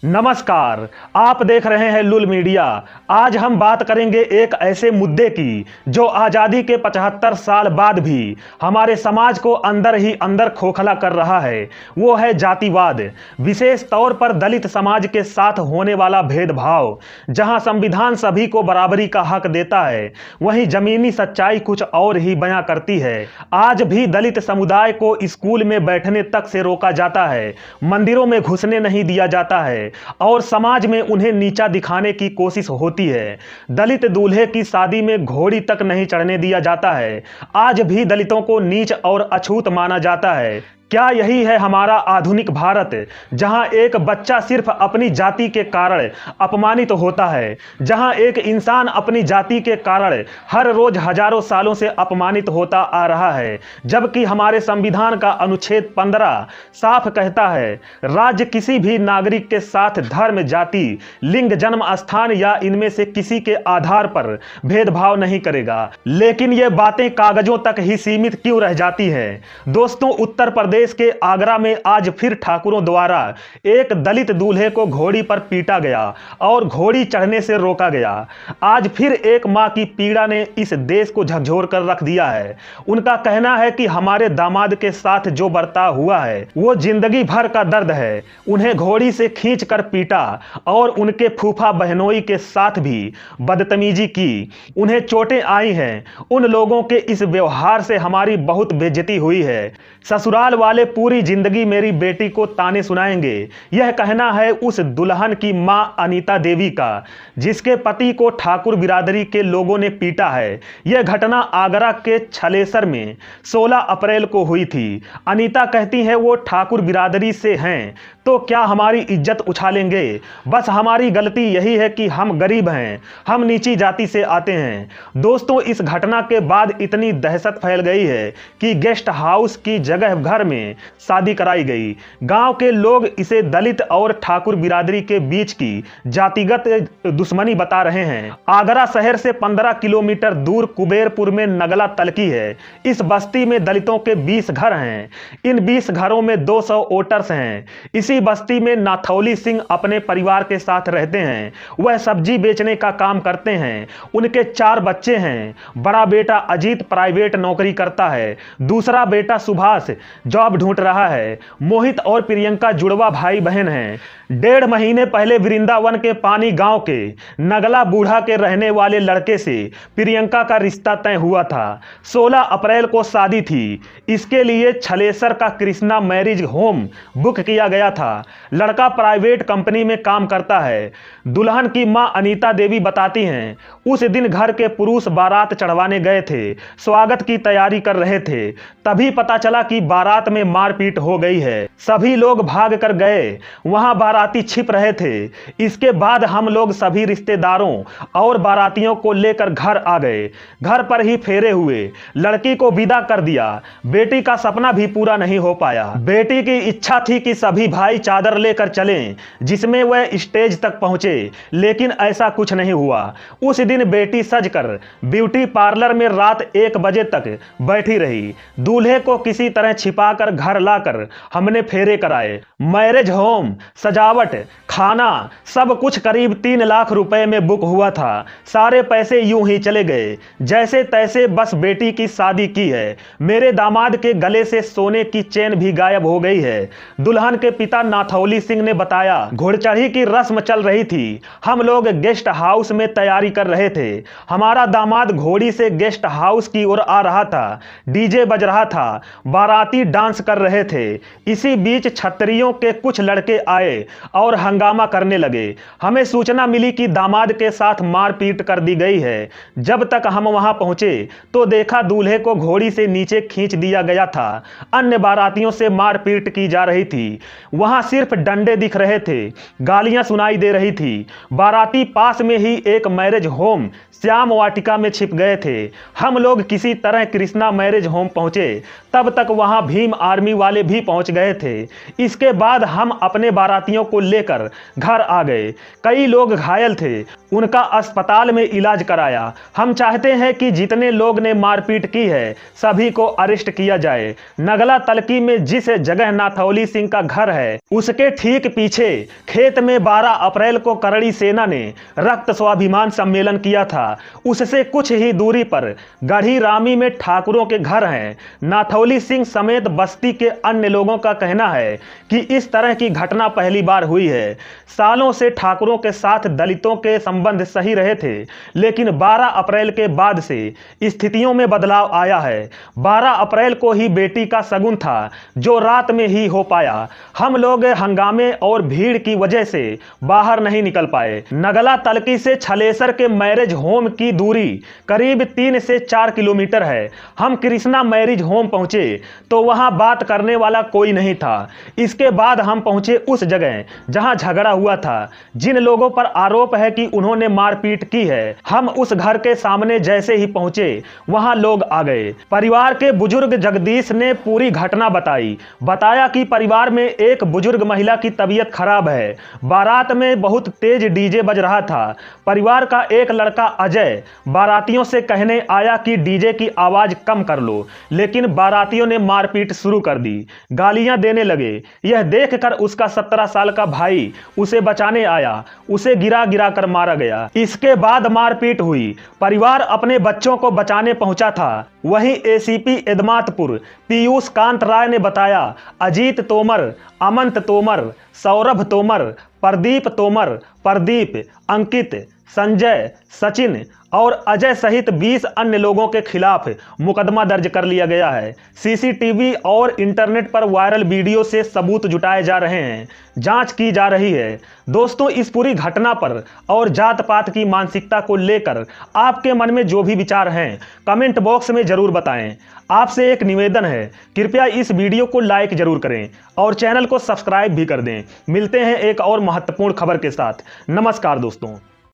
नमस्कार, आप देख रहे हैं लुल मीडिया। आज हम बात करेंगे एक ऐसे मुद्दे की जो आज़ादी के 75 साल बाद भी हमारे समाज को अंदर ही अंदर खोखला कर रहा है। वो है जातिवाद, विशेष तौर पर दलित समाज के साथ होने वाला भेदभाव। जहां संविधान सभी को बराबरी का हक देता है, वहीं जमीनी सच्चाई कुछ और ही बयां करती है। आज भी दलित समुदाय को स्कूल में बैठने तक से रोका जाता है, मंदिरों में घुसने नहीं दिया जाता है और समाज में उन्हें नीचा दिखाने की कोशिश होती है। दलित दूल्हे की शादी में घोड़ी तक नहीं चढ़ने दिया जाता है। आज भी दलितों को नीच और अछूत माना जाता है। क्या यही है हमारा आधुनिक भारत, जहां एक बच्चा सिर्फ अपनी जाति के कारण अपमानित होता है, जहां एक इंसान अपनी जाति के कारण हर रोज हजारों सालों से अपमानित होता आ रहा है? जबकि हमारे संविधान का अनुच्छेद 15 साफ कहता है, राज्य किसी भी नागरिक के साथ धर्म, जाति, लिंग, जन्म स्थान या इनमें से किसी के आधार पर भेदभाव नहीं करेगा। लेकिन ये बातें कागजों तक ही सीमित क्यों रह जाती हैं? दोस्तों, उत्तर प्रदेश के आगरा में आज फिर ठाकुरों द्वारा एक दलित दूल्हे को घोड़ी पर पीटा गया और घोड़ी चढ़ने से रोका गया। आज फिर एक मां की पीड़ा ने इस देश को झकझोर कर रख दिया है। उनका कहना है कि हमारे दामाद के साथ जो बर्ताव हुआ है वो जिंदगी भर का दर्द है। उन्हें घोड़ी से खींच कर पीटा और उनके फूफा बहनोई के साथ भी बदतमीजी की। उन्हें चोटें आई हैं। उन लोगों के इस व्यवहार से हमारी बहुत बेइज्जती हुई है। ससुराल वाले पूरी जिंदगी मेरी बेटी को ताने सुनाएंगे। यह कहना है उस दुल्हन की मां अनीता देवी का, जिसके पति को ठाकुर बिरादरी के लोगों ने पीटा है। यह घटना आगरा के छलेसर में 16 अप्रैल को हुई थी। अनीता कहती हैं वो ठाकुर बिरादरी से हैं, तो क्या हमारी इज्जत उछालेंगे? बस हमारी गलती यही है कि हम गरीब हैं, हम नीची जाति से आते हैं। दोस्तों, इस घटना के बाद इतनी दहशत फैल गई है कि गेस्ट हाउस की जगह घर में शादी कराई गई। गांव के लोग इसे दलित और ठाकुर बिरादरी के बीच की जातिगत दुश्मनी बता रहे हैं। आगरा शहर से 15 किलोमीटर दूर कुबेरपुर में नगला तलकी है। इस बस्ती में दलितों के 20 घर हैं। इन 20 घरों में 200 वोटर्स हैं। इसी बस्ती में नाथौली सिंह अपने परिवार के साथ रहते हैं। वह सब्जी बेचने का काम करते हैं। उनके 4 बच्चे हैं। बड़ा बेटा अजीत प्राइवेट नौकरी करता है, दूसरा बेटा सुभाष जॉब ढूंढ रहा है। मोहित और प्रियंका जुड़वा भाई बहन हैं। 1.5 महीने पहले वृंदावन के पानी गांव के नगला बूढ़ा के रहने वाले लड़के से प्रियंका का रिश्ता तय हुआ था। 16 अप्रैल को शादी थी। इसके लिए छलेसर का कृष्णा मैरिज होम बुक किया गया था। लड़का प्राइवेट कंपनी में काम करता है। दुल्हन की मां अनीता देवी बताती हैं, उस दिन घर के पुरुष बारात चढ़वाने गए थे, स्वागत की तैयारी कर रहे थे। तभी पता चला कि बारात में मारपीट हो गई है। सभी लोग भाग कर गए। वहां बाराती छिप रहे थे। इसके बाद हम लोग सभी रिश्तेदारों और बारातियों को लेकर घर आ गए। घर पर ही फेरे हुए, लड़की को विदा कर दिया। बेटी का सपना भी पूरा नहीं हो पाया। बेटी की इच्छा थी कि सभी भाई चादर लेकर चलें, जिसमें वह स्टेज तक पहुंचे, लेकिन ऐसा कुछ नहीं हुआ। उस दिन बेटी सजकर ब्यूटी पार्लर में रात 1 बजे तक बैठी रही। दूल्हे को किसी तरह छिपाकर घर लाकर हमने फेरे कराए। मैरिज होम, सजावट, खाना, सब कुछ करीब 3 लाख रुपए में बुक हुआ था। सारे पैसे यूं ही चले गए जैसे तैसे, बस बेटी की शादी की है। मेरे दामाद के गले से सोने की चेन भी गायब हो गई है। दुल्हन के पिता नाथौली सिंह ने बताया, घोड़चढ़ी की रस्म चल रही थी। हम लोग गेस्ट हाउस में तैयारी कर रहे थे। हमारा दामाद घोड़ी से गेस्ट हाउस की ओर आ रहा था। डीजे बज रहा था, बाराती डांस कर रहे थे। इसी बीच छतरियों के कुछ लड़के आए और हंगामा करने लगे। हमें सूचना मिली कि दामाद के साथ मारपीट कर दी गई है। जब तक हम वहां पहुंचे तो देखा दूल्हे को घोड़ी से नीचे खींच दिया गया था। अन्य बारातियों से मारपीट की जा रही थी। वहां सिर्फ डंडे दिख रहे थे, गालियां सुनाई दे रही थी। बाराती पास में ही एक मैरिज होम श्याम वाटिका में छिप गए थे। हम लोग किसी तरह कृष्णा मैरिज होम पहुंचे। तब तक वहां भीम आर्मी वाले भी पहुंच गए थे। इसके बाद हम अपने बारातियों को लेकर घर आ गए। कई लोग घायल थे, उनका अस्पताल में इलाज कराया। हम चाहते हैं कि जितने लोग ने मारपीट की है सभी को अरेस्ट किया जाए। नगला तलकी में जिस जगह नाथौली सिंह का घर है उसके ठीक पीछे खेत में 12 अप्रैल को करड़ी सेना ने रक्त स्वाभिमान सम्मेलन किया था। उससे कुछ ही दूरी पर गढ़ी रामी में ठाकुरों के घर हैं। नाथौली सिंह समेत बस्ती के अन्य लोगों का कहना है कि इस तरह की घटना पहली बार हुई है। सालों से ठाकुरों के साथ दलितों के संबंध सही रहे थे, लेकिन 12 अप्रैल के बाद से स्थितियों में बदलाव आया है। 12 अप्रैल को ही बेटी का शगुन था जो रात में ही हो पाया। हम लोग हंगामे और भीड़ की वजह से बाहर नहीं निकल पाए। नगला तलकी से छलेसर के मैरिज होम की दूरी करीब 3 से 4 किलोमीटर है। हम कृष्णा मैरिज होम पहुंचे तो वहां बात करने वाला कोई नहीं था। इसके बाद हम पहुंचे उस जगह जहां झगड़ा हुआ था, जिन लोगों पर आरोप है कि उन्होंने मारपीट की है। हम उस घर के सामने जैसे ही पहुंचे वहां लोग आ गए। परिवार के बुजुर्ग जगदीश ने पूरी घटना बताया कि परिवार में एक बुजुर्ग महिला की तबीयत खराब है। बारात में बहुत तेज डीजे बज रहा था। परिवार का एक लड़का अजय बारातियों से कहने आया कि डीजे की आवाज कम कर लो, लेकिन बारातियों ने मारपीट शुरू कर दी, गालियां देने लगे। यह देखकर उसका 17 साल का भाई उसे बचाने आया, उसे गिरा गिरा कर मारा गया। इसके बाद मारपीट हुई। परिवार अपने बच्चों को बचाने पहुंचा था। वहीं एसीपी एदमातपुर पीयूष कांत राय ने बताया, अजीत तोमर, अमंत तोमर, सौरभ तोमर, प्रदीप तोमर, प्रदीप, अंकित, संजय, सचिन और अजय सहित 20 अन्य लोगों के खिलाफ मुकदमा दर्ज कर लिया गया है। सीसीटीवी और इंटरनेट पर वायरल वीडियो से सबूत जुटाए जा रहे हैं। जांच की जा रही है। दोस्तों, इस पूरी घटना पर और जात पात की मानसिकता को लेकर आपके मन में जो भी विचार हैं कमेंट बॉक्स में जरूर बताएं। आपसे एक निवेदन है, कृपया इस वीडियो को लाइक जरूर करें और चैनल को सब्सक्राइब भी कर दें। मिलते हैं एक और महत्वपूर्ण खबर के साथ। नमस्कार दोस्तों।